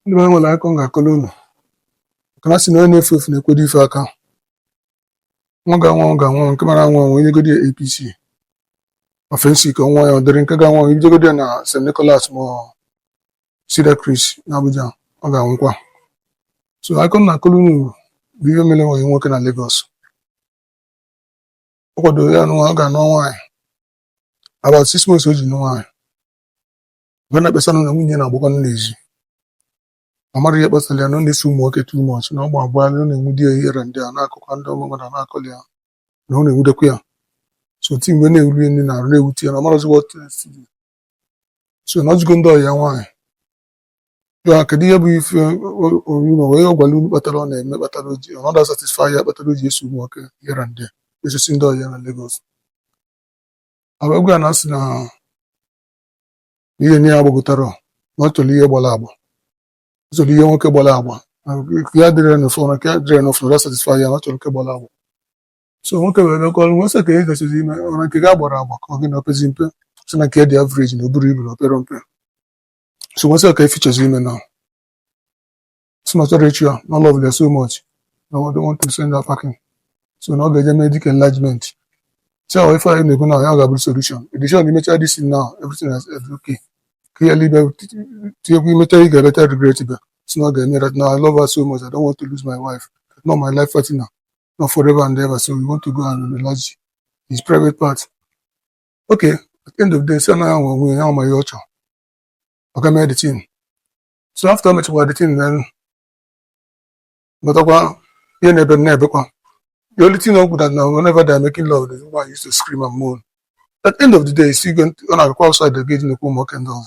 ndị be nwere akọ ga-akọrọ unu ka na sị na onye na-efu efu na-ekwedo ife aka nwa ga-anwa nke mara anwa onye godi APC ofensi ka nwa ya ọ dịrị nke ga-anwa ibidogodi ya na St. Nicholas ma Cedar Chris na Abuja ọ ga-anwụkwa. So akọ na-akọrọ unu bụ ihe mere nwanyị nwoke na Lagos ọ kwadoro ya nwa ọ ga-anụ nwaanyị about 6 months o ji nụ nwaanyị mgbe na-ekpesa na nwunye na-agbakwanụ n'ezi amara ihe kpatara ya na ọ na-esi ụmụ nwoke too much na ọgba abụọ na ọ na-enwudi ya ihere ndị a na-akụkwa ndị ọmụ mmadụ na-akọli ya na ọ na-enwudekwa ya so ti mgbe na-ewuli ndị na-arụ na-ewute ya na ọmarazi what so na ọjụgo ndị ọya nwaanyị ya kedu ihe bụ ife orino wee ọgwala unu kpatara ọ na-eme kpatara oji ọ nọda satisfy ya kpatara oji esi ụmụ nwoke ihere ndị esosi ndị ọya na Lagos agwa na asị na ihe nye ya agbagotara na ọ chọrọ ihe gbara agba so ihe nwoke gbara agba ya dịrị n'ụfọ na ka dịrị n'ụfọ na satisfy ya na chọrọ nke gbara agba so nwoke were kọrọ nwe sị ka e gachiri ime ọra nke ga gbara agba ka ọ gị na opezi mpe si na nke dị average na oburu ibu na opere mpe so nwe sị ka efichezi ime na si na chọrọ echi ya na love ya so much na I don't want to send her packing so na ọ ga-eje medical enlargement so if I na-ekwu na ya ga-abụ solution edition imecha this now everything is okay clearly tinyekwu imecha ị ga-ebeta regret be so na ọ ga-eme that now I love her so much I don't want to lose my wife not my life partner not forever and ever so we want to go and enlarge his private part okay at the end of the day so na onwe ya ma ya ọchọ ọ ga-eme the thing so after mechakwa the thing then batakwa ihe na-ebekwa the only thing that now whenever they're making love the woman used to scream and moan at the end of the day still going to go outside the gate in the and all.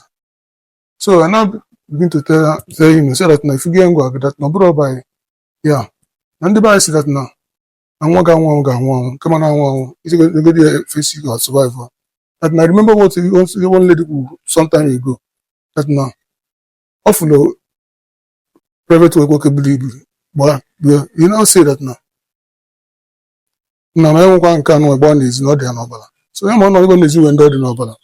So I now begin to tell him say that now if you get angry that no bro by yeah and the boy say that now and one come on is going to be a physical survivor that I remember what one lady some time ago that now often private work believe but you know say that now na my nwa nke anụ egbo na-ezi na ọ dị n'ọbara so ya ma ọ igbo na-ezi when dị n'ọbara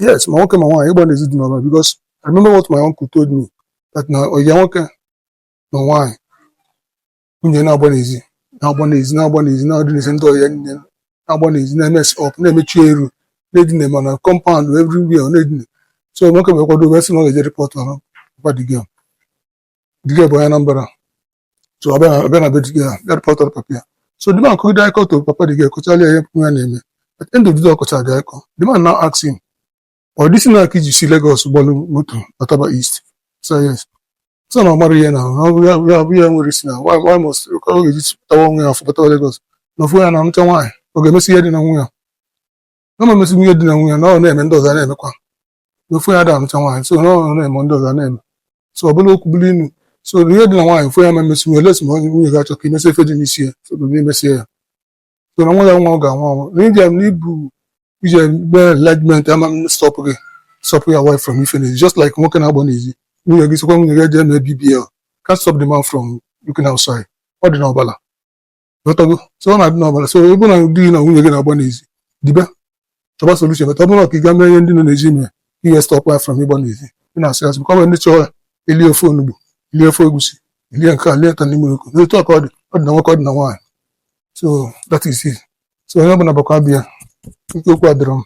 yes ma nwoke ma nwaanyị igbo na-ezi dị n'ọbara because I remember what my uncle told me that na oya nwoke na nwaanyị nwunye na-agba n'ezi na ọdị n'ezi ndị ọya nne na-agba n'ezi na-emes up na-emechi eru na-edine mana compound everywhere na-edine so nwoke bụ kwado wee sị na ọ ga-eje report ọrụ kwa digel bụ onye Anambra so abịa na be digel ya report ọrụ papa ya. So the man could die to Papa the girl, at the end of the day, the man now asks him, or this is not you see Lagos Bolu Ataba East. So yes. So now Maria now, we are now. Why must you call it for Lagos? No for an answer why. Okay, Messi had in a wheel. No Messi had in a wheel, no name and does a name. No for Adam why, so no name on does a name. So Bolu Kubulinu. So the other one, if I am a Messi, let's move you got to keep myself in this year. So the name is here. So no one go. Need enlargement. I'm stop your wife from if it's just like walking out on easy. You get when you get them BBL. Can't stop the man from looking outside. Odina Obala. So I don't know. So we're gonna do when you get up on easy. The best solution. But I'm not going to end in the regime. You stop from Ibon easy. You know, says because when the Elio phone. Ilé Fogusi, Ilé Nka, Ilé Tanimuruku. They talk about the one. So that is it. So I'm going to be a drum.